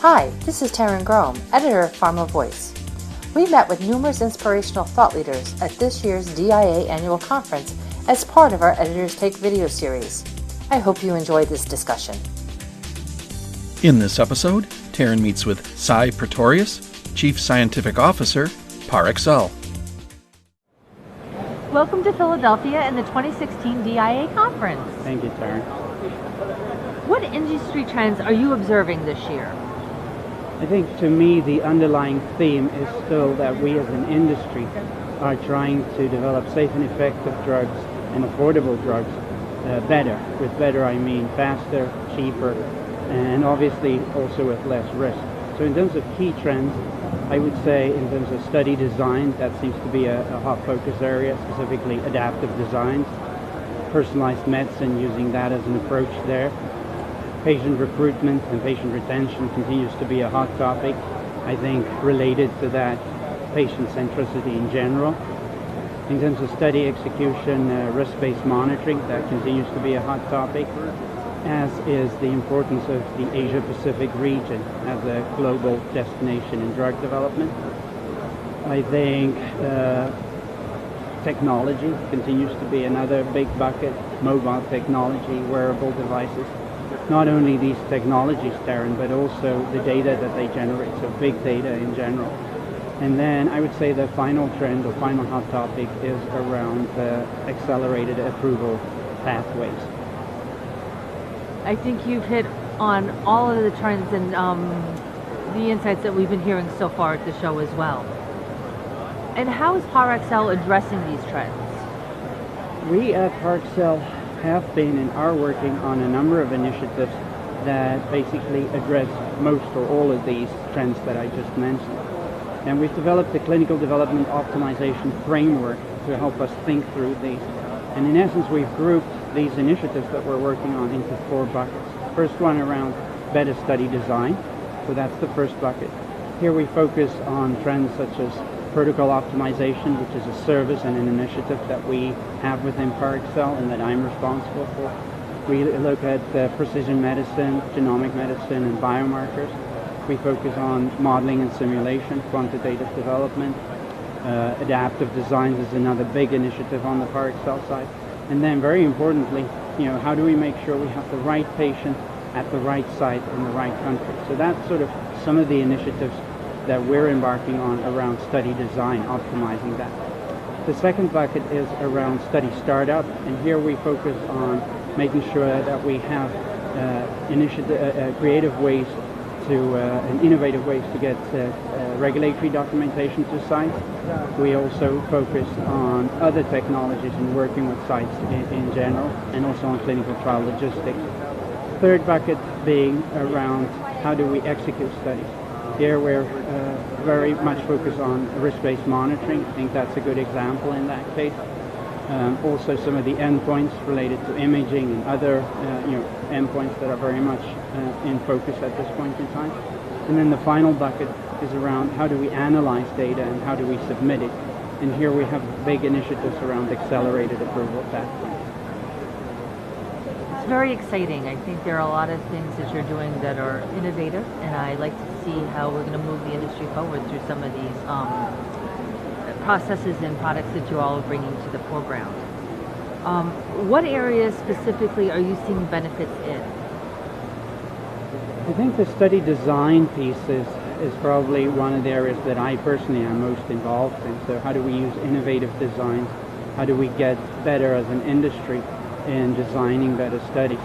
Hi, this is Taryn Grome, editor of Pharma Voice. We met with numerous inspirational thought leaders at this year's DIA annual conference as part of our Editors Take video series. I hope you enjoyed this discussion. In this episode, Taryn meets with Cy Pretorius, Chief Scientific Officer, PAREXEL. Welcome to Philadelphia and the 2016 DIA conference. Thank you, Taryn. What industry trends are you observing this year? I think to me the underlying theme is still that we as an industry are trying to develop safe and effective drugs and affordable drugs better. With better I mean faster, cheaper, and obviously also with less risk. So in terms of key trends, I would say in terms of study design, that seems to be a hot focus area, specifically adaptive designs, personalized medicine, using that as an approach there. Patient recruitment and patient retention continues to be a hot topic. I think related to that, patient centricity in general. In terms of study execution, risk-based monitoring, that continues to be a hot topic, as is the importance of the Asia-Pacific region as a global destination in drug development. I think technology continues to be another big bucket, mobile technology, wearable devices. Not only these technologies, Darren, but also the data that they generate, so big data in general. And then I would say the final trend or final hot topic is around accelerated approval pathways. I think you've hit on all of the trends and the insights that we've been hearing so far at the show as well. And how is PAREXEL addressing these trends? We at PAREXEL have been and are working on a number of initiatives that basically address most or all of these trends that I just mentioned. And we've developed a clinical development optimization framework to help us think through these. And in essence, we've grouped these initiatives that we're working on into 4 buckets. First one around better study design. So that's the first bucket. Here we focus on trends such as protocol optimization, which is a service and an initiative that we have within PAREXEL and that I'm responsible for. We look at precision medicine, genomic medicine, and biomarkers. We focus on modeling and simulation, quantitative development. Adaptive designs is another big initiative on the PAREXEL side. And then very importantly, how do we make sure we have the right patient at the right site in the right country? So that's sort of some of the initiatives that we're embarking on around study design, optimizing that. The second bucket is around study startup, and here we focus on making sure that we have creative ways to and innovative ways to get regulatory documentation to sites. We also focus on other technologies and working with sites in general, and also on clinical trial logistics. Third bucket being around how do we execute studies. Here we're very much focused on risk-based monitoring. I think that's a good example in that case. Also some of the endpoints related to imaging and other endpoints that are very much in focus at this point in time. And then the final bucket is around how do we analyze data and how do we submit it. And here we have big initiatives around accelerated approval pathways. It's very exciting. I think there are a lot of things that you're doing that are innovative, and I like to see how we're going to move the industry forward through some of these processes and products that you all are bringing to the foreground. What areas specifically are you seeing benefits in? I think the study design piece is probably one of the areas that I personally am most involved in. So how do we use innovative designs? How do we get better as an industry in designing better studies?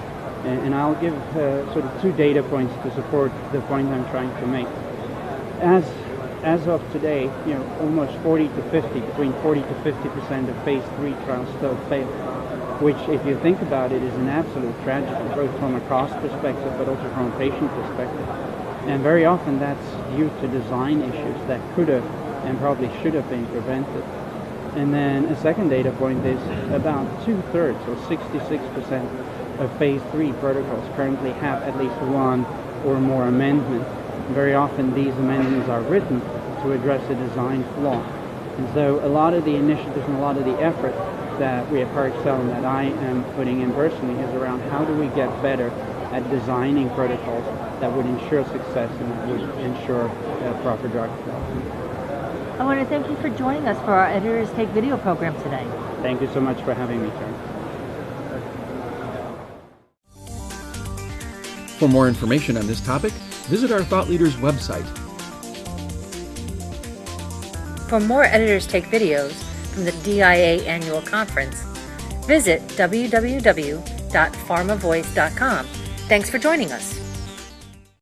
And I'll give sort of 2 data points to support the point I'm trying to make. As of today, almost between 40 to 50% of phase 3 trials still fail, which, if you think about it, is an absolute tragedy, both from a cost perspective, but also from a patient perspective. And very often that's due to design issues that could have and probably should have been prevented. And then a second data point is about 2/3, or 66% of phase 3 protocols currently have at least one or more amendments. Very often these amendments are written to address a design flaw. And so a lot of the initiatives and a lot of the effort that we at PAREXEL and that I am putting in personally is around how do we get better at designing protocols that would ensure success and would ensure proper drug development. I want to thank you for joining us for our Editors Take Video program today. Thank you so much for having me, Karen. For more information on this topic, visit our Thought Leaders website. For more Editors Take Videos from the DIA Annual Conference, visit www.pharmavoice.com. Thanks for joining us.